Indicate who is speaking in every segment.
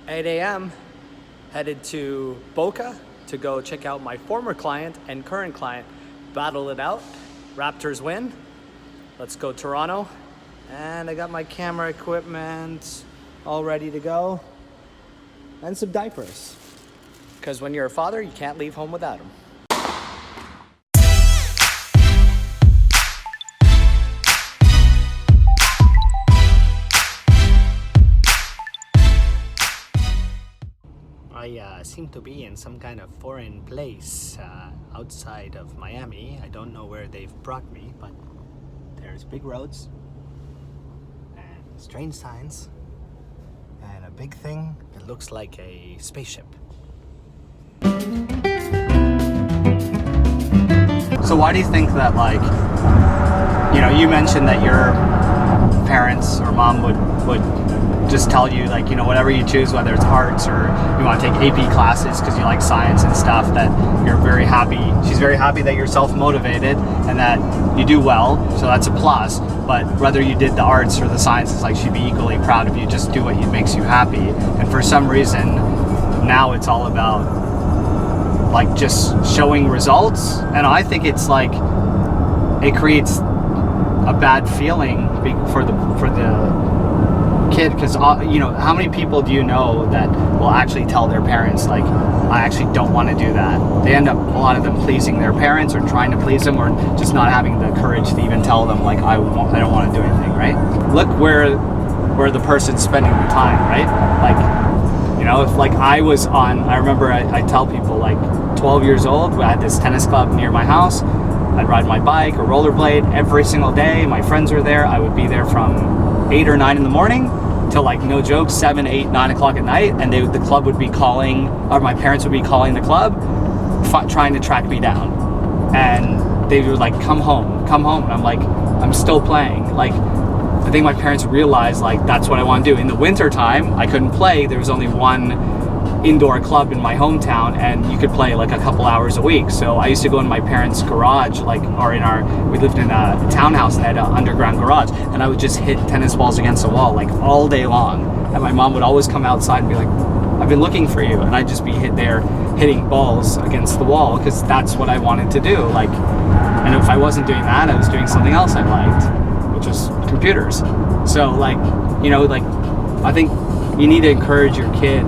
Speaker 1: 8 a.m. headed to Boca to go check out my former client and current client battle it out. Raptors win. Let's go Toronto. And I got my camera equipment all ready to go. And some diapers. Because when you're a father, you can't leave home without them. I seem to be in some kind of foreign place outside of Miami. I don't know where they've brought me, but there's big roads and strange signs and a big thing that looks like a spaceship. So why do you think that, like, you know, you mentioned that your parents or mom would just tell you, like, you know, whatever you choose, whether it's arts or you want to take AP classes because you like science and stuff, that you're very happy. She's very happy that you're self-motivated and that you do well, so that's a plus. But whether you did the arts or the sciences, like, she'd be equally proud of you. Just do what makes you happy. And for some reason, now it's all about, like, just showing results. And I think it's like, it creates a bad feeling for the kid, because you know, how many people do you know that will actually tell their parents, like, I actually don't want to do that? They end up, a lot of them, pleasing their parents or trying to please them, or just not having the courage to even tell them, like, I don't want to do anything, right? Look where the person's spending the time, right? Like, you know, if, like, I remember I tell people, like, 12 years old, I had this tennis club near my house. I'd ride my bike or rollerblade every single day. My friends were there. I would be there from 8 or 9 in the morning till, like, no joke, 7, 8, 9 o'clock at night. And the club would be calling, or my parents would be calling the club, trying to track me down. And they were like, come home. And I'm like, I'm still playing. Like, I think my parents realized, like, that's what I want to do. In the winter time, I couldn't play. There was only one indoor club in my hometown, and you could play like a couple hours a week. So I used to go in my parents' garage, like, or we lived in a townhouse and had an underground garage, and I would just hit tennis balls against the wall, like, all day long. And my mom would always come outside and be like, I've been looking for you. And I'd just be hitting balls against the wall, because that's what I wanted to do. Like, and if I wasn't doing that, I was doing something else I liked, which was computers. So, like, you know, like, I think you need to encourage your kid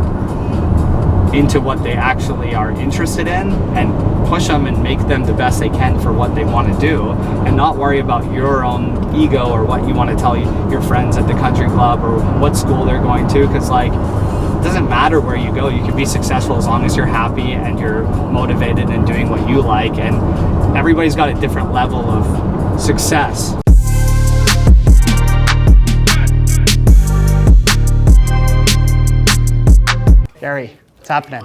Speaker 1: into what they actually are interested in, and push them and make them the best they can for what they want to do, and not worry about your own ego or what you want to tell your friends at the country club or what school they're going to, because, like, it doesn't matter where you go. You can be successful as long as you're happy and you're motivated and doing what you like, and everybody's got a different level of success. Gary, what's happening?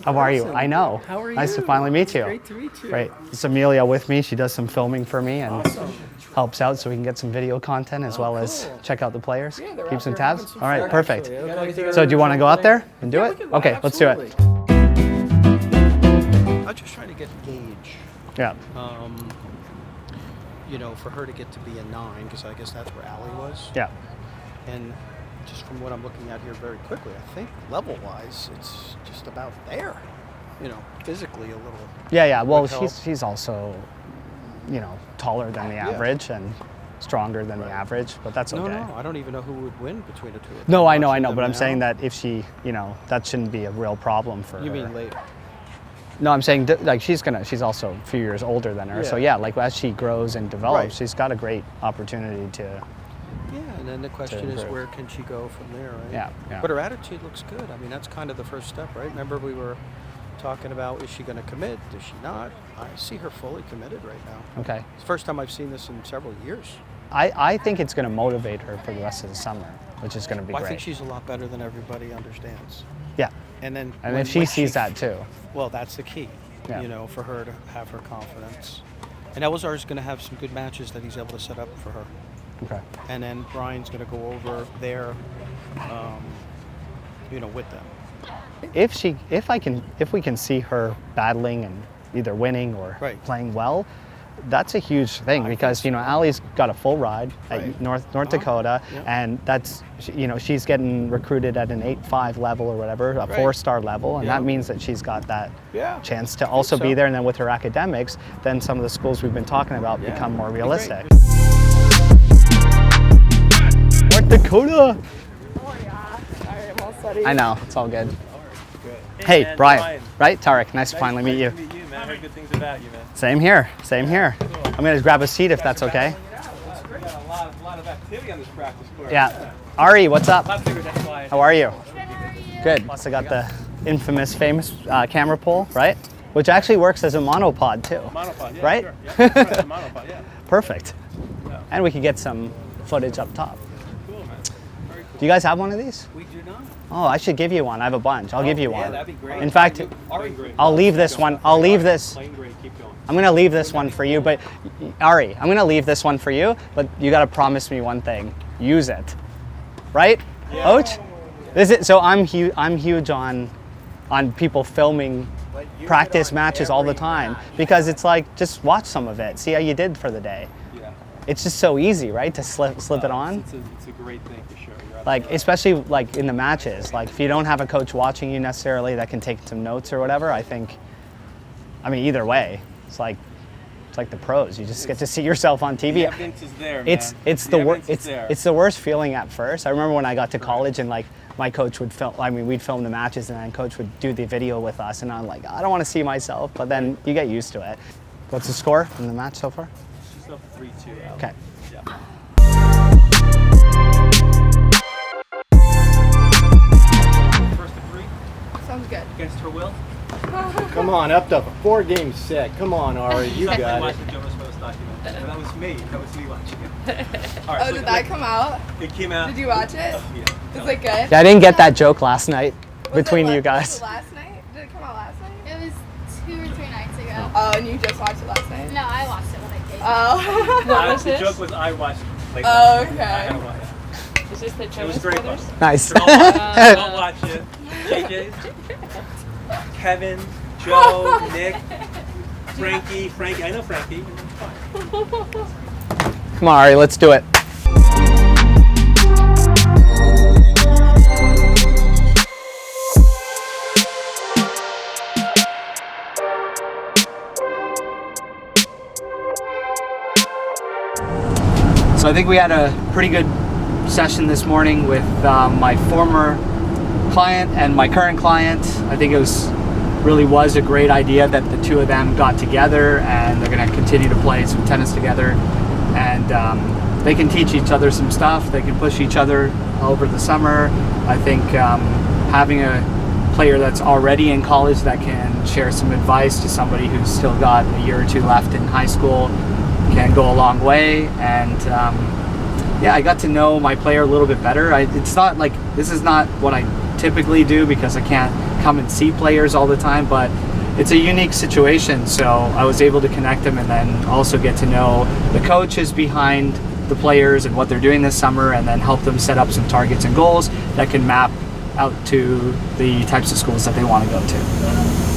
Speaker 1: How are you? I know.
Speaker 2: How are you?
Speaker 1: Nice to finally meet you.
Speaker 2: Great to meet you.
Speaker 1: Great. It's Amelia with me. She does some filming for me and helps out so we can get some video content as well as check out the players.
Speaker 2: Yeah,
Speaker 1: keep some tabs. All right,
Speaker 2: fun,
Speaker 1: perfect.
Speaker 2: actually.
Speaker 1: So do you want to go out there and do it? Okay, let's do it.
Speaker 2: I'm just trying to get a gauge.
Speaker 1: Yeah.
Speaker 2: You know, for her to get to be a 9, because I guess that's where Allie was.
Speaker 1: Yeah.
Speaker 2: And just from what I'm looking at here very quickly, I think level-wise, it's just about there. You know, physically a little.
Speaker 1: Yeah. Well, she's also, you know, taller than the average and stronger than the average, but that's okay.
Speaker 2: No, I don't even know who would win between the two of them.
Speaker 1: No, I know, but I'm saying that if she, you know, that shouldn't be a real problem for her.
Speaker 2: You mean later?
Speaker 1: No, I'm saying, like, she's also a few years older than her.
Speaker 2: Yeah.
Speaker 1: So yeah, like, as she grows and develops,
Speaker 2: Right.
Speaker 1: she's got a great opportunity to.
Speaker 2: Yeah, and then the question is, where can she go from there, right?
Speaker 1: Yeah.
Speaker 2: But her attitude looks good. I mean, that's kind of the first step, right? Remember we were talking about, is she going to commit? Is she not? I see her fully committed right now.
Speaker 1: Okay.
Speaker 2: It's the first time I've seen this in several years.
Speaker 1: I think it's going to motivate her for the rest of the summer, which is going to be great.
Speaker 2: I think she's a lot better than everybody understands.
Speaker 1: Yeah.
Speaker 2: And then
Speaker 1: if she sees that too.
Speaker 2: Well, that's the key, you know, for her to have her confidence. And Elazar's going to have some good matches that he's able to set up for her.
Speaker 1: Okay.
Speaker 2: And then Brian's going to go over there, you know, with them.
Speaker 1: If we can see her battling and either winning or playing well, that's a huge thing because, you know, Allie's got a full ride at North Dakota, and that's, you know, she's getting recruited at an 8.5 level or whatever, a 4-star level, and that means that she's got that chance to also be there. And then with her academics, then some of the schools we've been talking about become more realistic. North Dakota!
Speaker 3: Oh yeah. Sorry, I'm all sweaty.
Speaker 1: I know, it's all good. Hey, Brian. Right? Tarek, nice to finally meet you.
Speaker 4: Nice to meet you, man. I heard good things about you, man.
Speaker 1: Same here, same here. I'm gonna grab a seat if that's okay.
Speaker 4: We got a lot of activity on this practice court.
Speaker 1: Yeah. Ari, what's up?
Speaker 4: I figured that's why.
Speaker 1: How are you?
Speaker 3: Good, how are you?
Speaker 1: Good. Plus I got the infamous, famous camera pole, right? Which actually works as a monopod too.
Speaker 4: Monopod, yeah.
Speaker 1: Right?
Speaker 4: Sure. Yeah, right, monopod, yeah.
Speaker 1: Perfect.
Speaker 4: Yeah.
Speaker 1: And we could get some footage up top.
Speaker 4: Cool, man. Very cool.
Speaker 1: Do you guys have one of these?
Speaker 4: We do not.
Speaker 1: Oh, I should give you one. I have a bunch. I'll give you one.
Speaker 4: Yeah, that'd be great.
Speaker 1: In fact, I'll leave this one. I'll leave this.
Speaker 4: Plain gray, keep going.
Speaker 1: I'm gonna leave this one for you, but Ari, I'm gonna leave this one for you, but you gotta promise me one thing. Use it. Right?
Speaker 4: Yeah.
Speaker 1: Coach? Is it so I'm huge on people filming practice matches all the time because it's like just watch some of it. See how you did for the day.
Speaker 4: Yeah.
Speaker 1: It's just so easy, right? To slip it on.
Speaker 4: It's a great thing for sure. You're
Speaker 1: Like especially like in the matches, like if you don't have a coach watching you necessarily that can take some notes or whatever, I mean either way, it's like the pros. You just get to see yourself on TV.
Speaker 4: The evidence is there, man.
Speaker 1: It's the worst feeling at first. I remember when I got to college and like my coach would film. I mean, we'd film the matches and then coach would do the video with us, and I'm like, I don't want to see myself. But then you get used to it. What's the score in the match so far?
Speaker 4: She's up 3-2.
Speaker 1: Okay.
Speaker 4: Yeah. First to 3
Speaker 3: Sounds good.
Speaker 4: against her will.
Speaker 5: Come on, up to 4-game set. Come on, Ari, you got it.
Speaker 4: Watching Jonas Rose document. Well, that was me. That was me watching it. All right,
Speaker 3: Oh,
Speaker 4: so
Speaker 3: did that come out?
Speaker 4: It came out.
Speaker 3: Did you watch it?
Speaker 4: Yeah.
Speaker 3: Was it good?
Speaker 1: Yeah, I didn't get that joke last night
Speaker 3: Was
Speaker 1: between
Speaker 3: it
Speaker 1: you
Speaker 3: Was
Speaker 1: guys.
Speaker 3: it last night? Did it come out last night?
Speaker 6: It was 2 or 3 nights ago.
Speaker 3: Oh, and you just watched it last night?
Speaker 6: No, I watched it when I came.
Speaker 3: Oh.
Speaker 4: The joke was I watched. Like,
Speaker 3: Oh,
Speaker 4: I
Speaker 3: okay.
Speaker 4: had to watch it.
Speaker 7: Is this the
Speaker 4: It was
Speaker 7: Jonas
Speaker 4: great
Speaker 7: Brothers?
Speaker 4: fun.
Speaker 1: Nice.
Speaker 4: Don't watch it. JJ, Kevin, Joe, Nick, Frankie. I know Frankie. It's fine.
Speaker 1: Come on, Ari, let's do it. So I think we had a pretty good session this morning with my former client and my current client. I think it really was a great idea that the two of them got together and they're going to continue to play some tennis together, and they can teach each other some stuff. They can push each other over the summer. I think having a player that's already in college that can share some advice to somebody who's still got a year or two left in high school can go a long way. And yeah, I got to know my player a little bit better. It's not like, this is not what I typically do because I can't come and see players all the time, but it's a unique situation. So I was able to connect them and then also get to know the coaches behind the players and what they're doing this summer, and then help them set up some targets and goals that can map out to the types of schools that they want to go to.